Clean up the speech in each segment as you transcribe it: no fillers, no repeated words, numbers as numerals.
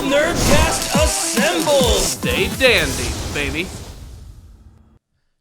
Nerdcast assemble! Stay dandy, baby.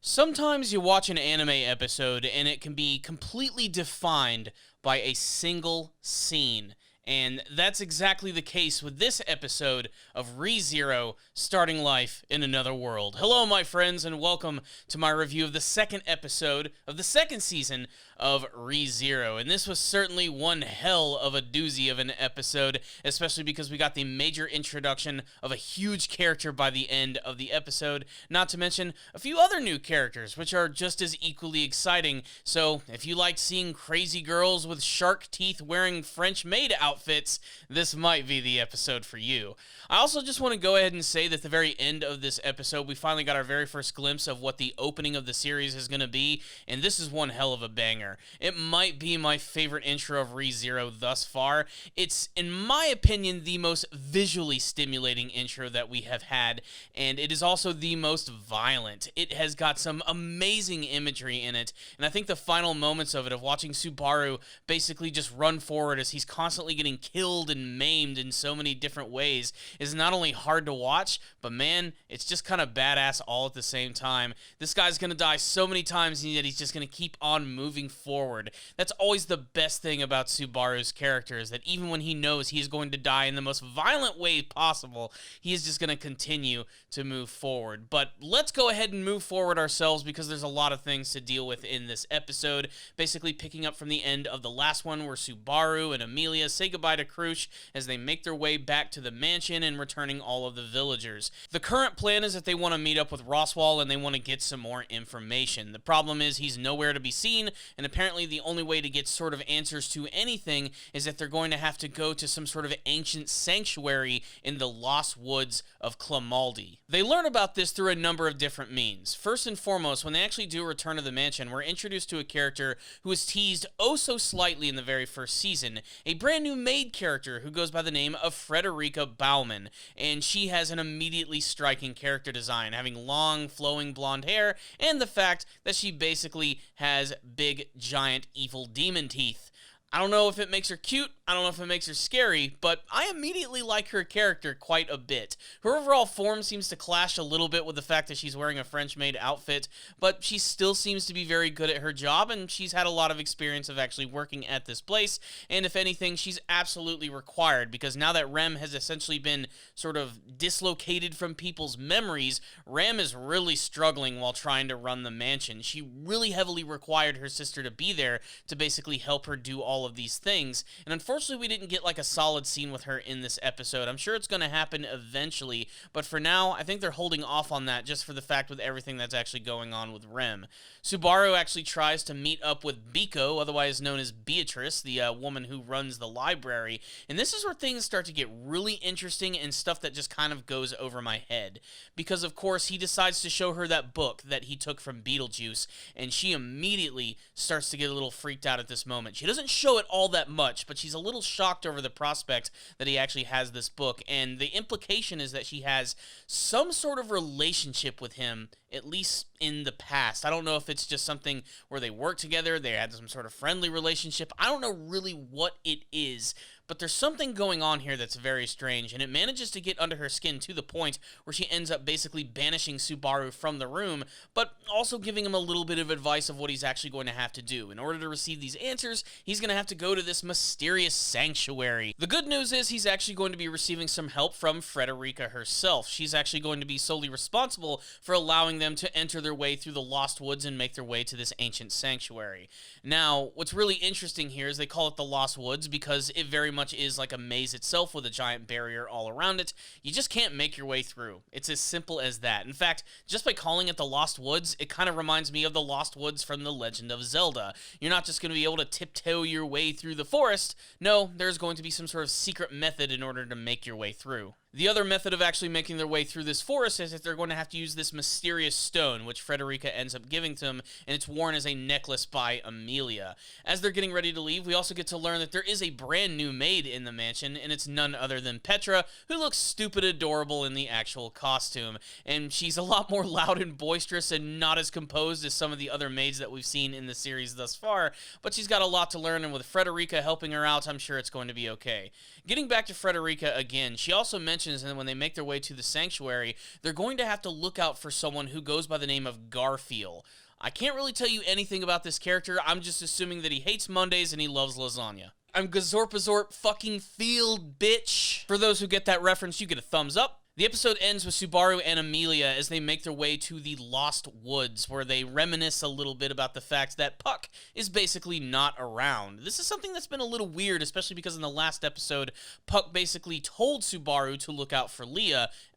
Sometimes you watch an anime episode and it can be completely defined by a single scene. And that's exactly the case with this episode of ReZero, Starting Life in Another World. Hello, my friends, and welcome to my review of the second episode of the second season of ReZero. And this was certainly one hell of a doozy of an episode, especially because we got the major introduction of a huge character by the end of the episode, not to mention a few other new characters, which are just as equally exciting. So, if you like seeing crazy girls with shark teeth wearing French Maid outfits, this might be the episode for you. I also just want to go ahead and say that at the very end of this episode, we finally got our very first glimpse of what the opening of the series is going to be, and this is one hell of a banger. It might be my favorite intro of ReZero thus far. It's, in my opinion, the most visually stimulating intro that we have had, and it is also the most violent. It has got some amazing imagery in it, and I think the final moments of it, of watching Subaru basically just run forward as he's constantly getting killed and maimed in so many different ways, is not only hard to watch, but man, it's just kind of badass all at the same time. This guy's gonna die so many times, and yet he's just gonna keep on moving forward. That's always the best thing about Subaru's character, is that even when he knows he's going to die in the most violent way possible, he is just gonna continue to move forward. But let's go ahead and move forward ourselves, because there's a lot of things to deal with in this episode, basically picking up from the end of the last one, where Subaru and Amelia say goodbye to Crush as they make their way back to the mansion and returning all of the villagers. The current plan is that they want to meet up with Roswell and they want to get some more information. The problem is he's nowhere to be seen, and apparently the only way to get sort of answers to anything is that they're going to have to go to some sort of ancient sanctuary in the lost woods of Clamaldi. They learn about this through a number of different means. First and foremost, when they actually do return to the mansion, we're introduced to a character who was teased oh so slightly in the very first season, a brand new Maid character who goes by the name of Frederica Bauman, and she has an immediately striking character design, having long flowing blonde hair, and the fact that she basically has big giant evil demon teeth. I don't know if it makes her cute, I don't know if it makes her scary, but I immediately like her character quite a bit. Her overall form seems to clash a little bit with the fact that she's wearing a French Maid outfit, but she still seems to be very good at her job, and she's had a lot of experience of actually working at this place, and if anything, she's absolutely required, because now that Rem has essentially been sort of dislocated from people's memories, Rem is really struggling while trying to run the mansion. She really heavily required her sister to be there to basically help her do all of these things, and unfortunately we didn't get like a solid scene with her in this episode. I'm sure it's going to happen eventually, but for now I think they're holding off on that just for the fact with everything that's actually going on with Rem. Subaru actually tries to meet up with Biko, otherwise known as Beatrice, the woman who runs the library, and this is where things start to get really interesting and stuff that just kind of goes over my head, because of course he decides to show her that book that he took from Beetlejuice, and she immediately starts to get a little freaked out at this moment. She doesn't show it all that much, but she's a little shocked over the prospect that he actually has this book, and the implication is that she has some sort of relationship with him, at least in the past. I don't know if it's just something where they work together, they had some sort of friendly relationship. I don't know really what it is, but there's something going on here that's very strange, and it manages to get under her skin to the point where she ends up basically banishing Subaru from the room, but also giving him a little bit of advice of what he's actually going to have to do. In order to receive these answers, he's going to have to go to this mysterious sanctuary. The good news is he's actually going to be receiving some help from Frederica herself. She's actually going to be solely responsible for allowing them to enter their way through the Lost Woods and make their way to this ancient sanctuary. Now, what's really interesting here is they call it the Lost Woods because it very much is like a maze itself with a giant barrier all around it. You just can't make your way through. It's as simple as that. In fact, just by calling it the Lost Woods, it kind of reminds me of the Lost Woods from The Legend of Zelda. You're not just going to be able to tiptoe your way through the forest. No, there's going to be some sort of secret method in order to make your way through. The other method of actually making their way through this forest is that they're going to have to use this mysterious stone, which Frederica ends up giving to them, and it's worn as a necklace by Amelia. As they're getting ready to leave, we also get to learn that there is a brand new maid in the mansion, and it's none other than Petra, who looks stupid adorable in the actual costume. And she's a lot more loud and boisterous and not as composed as some of the other maids that we've seen in the series thus far, but she's got a lot to learn, and with Frederica helping her out, I'm sure it's going to be okay. Getting back to Frederica again, she also mentioned mansions, and then when they make their way to the sanctuary, they're going to have to look out for someone who goes by the name of Garfield. I can't really tell you anything about this character. I'm just assuming that he hates Mondays and he loves lasagna. I'm Gazorpazorp fucking Field, bitch. For those who get that reference, you get a thumbs up. The episode ends with Subaru and Amelia as they make their way to the Lost Woods, where they reminisce a little bit about the fact that Puck is basically not around. This is something that's been a little weird, especially because in the last episode, Puck basically told Subaru to look out for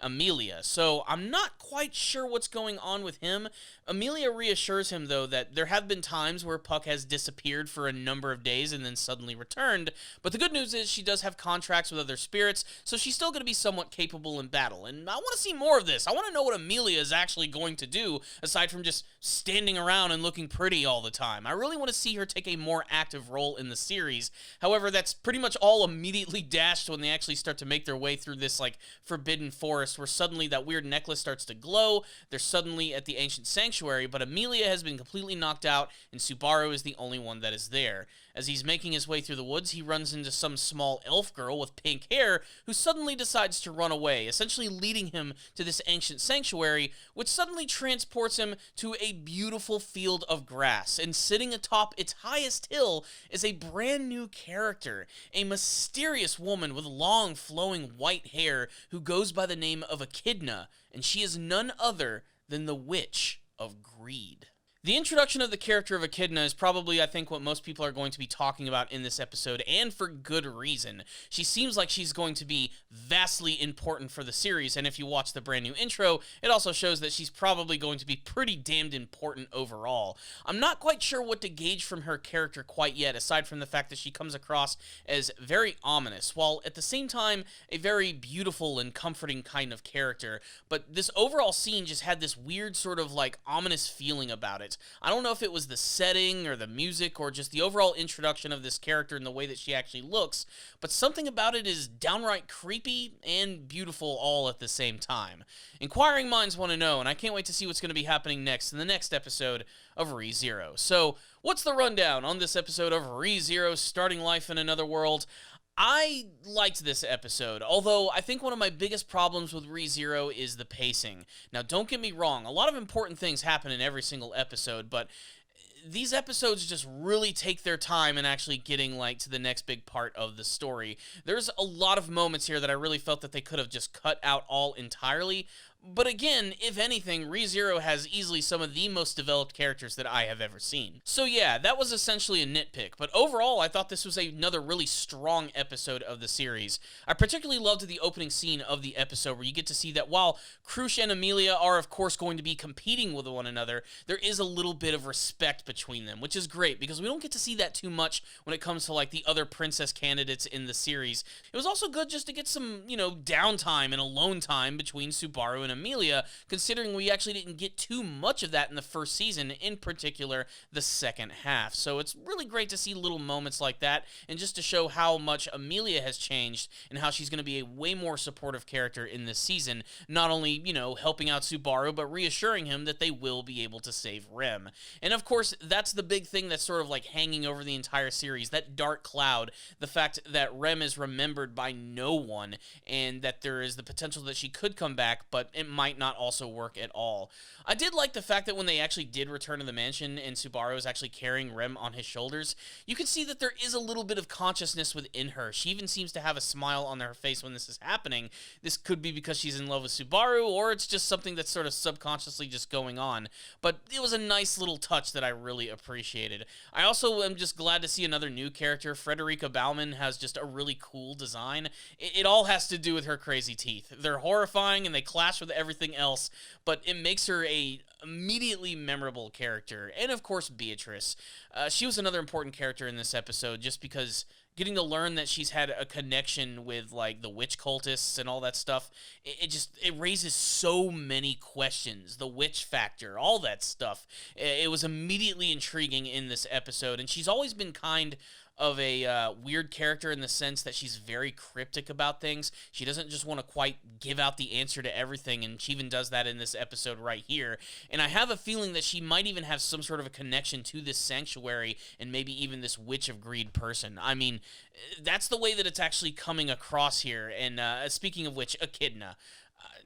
Amelia. So I'm not quite sure what's going on with him. Amelia reassures him, though, that there have been times where Puck has disappeared for a number of days and then suddenly returned, but the good news is she does have contracts with other spirits, so she's still going to be somewhat capable in battle. And I want to see more of this. I want to know what Amelia is actually going to do, aside from just standing around and looking pretty all the time. I really want to see her take a more active role in the series. However, that's pretty much all immediately dashed when they actually start to make their way through this, like, forbidden forest, where suddenly that weird necklace starts to glow. They're suddenly at the ancient sanctuary, but Amelia has been completely knocked out, and Subaru is the only one that is there. As he's making his way through the woods, he runs into some small elf girl with pink hair who suddenly decides to run away, essentially leading him to this ancient sanctuary, which suddenly transports him to a beautiful field of grass. And sitting atop its highest hill is a brand new character, a mysterious woman with long flowing white hair who goes by the name of Echidna, and she is none other than the Witch of Greed. The introduction of the character of Echidna is probably, I think, what most people are going to be talking about in this episode, and for good reason. She seems like she's going to be vastly important for the series, and if you watch the brand new intro, it also shows that she's probably going to be pretty damned important overall. I'm not quite sure what to gauge from her character quite yet, aside from the fact that she comes across as very ominous, while at the same time, a very beautiful and comforting kind of character. But this overall scene just had this weird sort of, like, ominous feeling about it. I don't know if it was the setting or the music or just the overall introduction of this character and the way that she actually looks, but something about it is downright creepy and beautiful all at the same time. Inquiring minds want to know, and I can't wait to see what's going to be happening next in the next episode of ReZero. So, what's the rundown on this episode of ReZero, Starting Life in Another World? I liked this episode, although I think one of my biggest problems with ReZero is the pacing. Now, don't get me wrong, a lot of important things happen in every single episode, but these episodes just really take their time in actually getting, like, to the next big part of the story. There's a lot of moments here that I really felt that they could have just cut out all entirely. But again, if anything, ReZero has easily some of the most developed characters that I have ever seen. So yeah, that was essentially a nitpick, but overall I thought this was another really strong episode of the series. I particularly loved the opening scene of the episode where you get to see that while Krush and Amelia are of course going to be competing with one another, there is a little bit of respect between them, which is great because we don't get to see that too much when it comes to, like, the other princess candidates in the series. It was also good just to get some, downtime and alone time between Subaru and Amelia, considering we actually didn't get too much of that in the first season, in particular the second half. So it's really great to see little moments like that, and just to show how much Amelia has changed and how she's going to be a way more supportive character in this season, not only, helping out Subaru, but reassuring him that they will be able to save Rem. And of course, that's the big thing that's sort of like hanging over the entire series, that dark cloud, the fact that Rem is remembered by no one, and that there is the potential that she could come back, but it might not also work at all. I did like the fact that when they actually did return to the mansion and Subaru is actually carrying Rem on his shoulders, you can see that there is a little bit of consciousness within her. She even seems to have a smile on her face when this is happening. This could be because she's in love with Subaru, or it's just something that's sort of subconsciously just going on. But it was a nice little touch that I really appreciated. I also am just glad to see another new character. Frederica Bauman has just a really cool design. It all has to do with her crazy teeth. They're horrifying and they clash with everything else, but it makes her a immediately memorable character. And of course, Beatrice. She was another important character in this episode, just because getting to learn that she's had a connection with, like, the witch cultists and all that stuff, it raises so many questions. The witch factor, all that stuff. It was immediately intriguing in this episode, and she's always been kind of a weird character in the sense that she's very cryptic about things. She doesn't just want to quite give out the answer to everything, and she even does that in this episode right here. and I have a feeling that she might even have some sort of a connection to this sanctuary and maybe even this Witch of Greed person. I mean, that's the way that it's actually coming across here. And speaking of which, Echidna.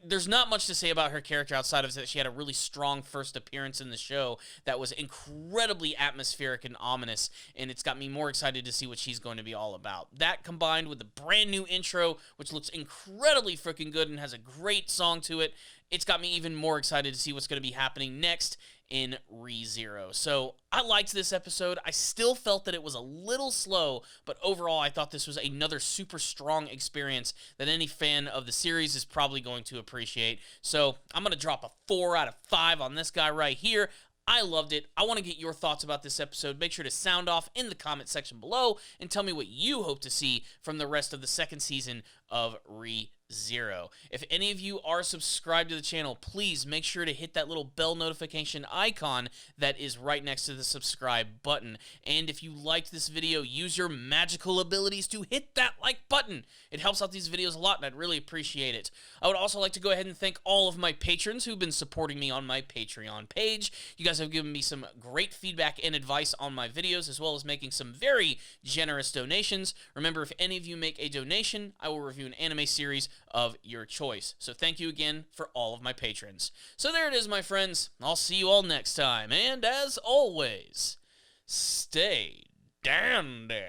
There's not much to say about her character outside of that she had a really strong first appearance in the show that was incredibly atmospheric and ominous, and it's got me more excited to see what she's going to be all about. That combined with the brand new intro, which looks incredibly freaking good and has a great song to it, it's got me even more excited to see what's going to be happening next in ReZero. So I liked this episode. I still felt that it was a little slow, but overall I thought this was another super strong experience that any fan of the series is probably going to appreciate. So I'm going to drop a 4 out of 5 on this guy right here. I loved it. I want to get your thoughts about this episode. Make sure to sound off in the comment section below and tell me what you hope to see from the rest of the second season of ReZero. If any of you are subscribed to the channel, please make sure to hit that little bell notification icon that is right next to the subscribe button. And if you liked this video, use your magical abilities to hit that like button. It helps out these videos a lot, and I'd really appreciate it. I would also like to go ahead and thank all of my patrons who've been supporting me on my Patreon page. You guys have given me some great feedback and advice on my videos, as well as making some very generous donations. Remember, if any of you make a donation, I will review an anime series of your choice. So thank you again for all of my patrons. So there it is, my friends. I'll see you all next time. And as always, stay dandy,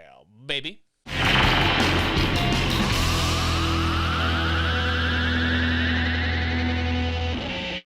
baby.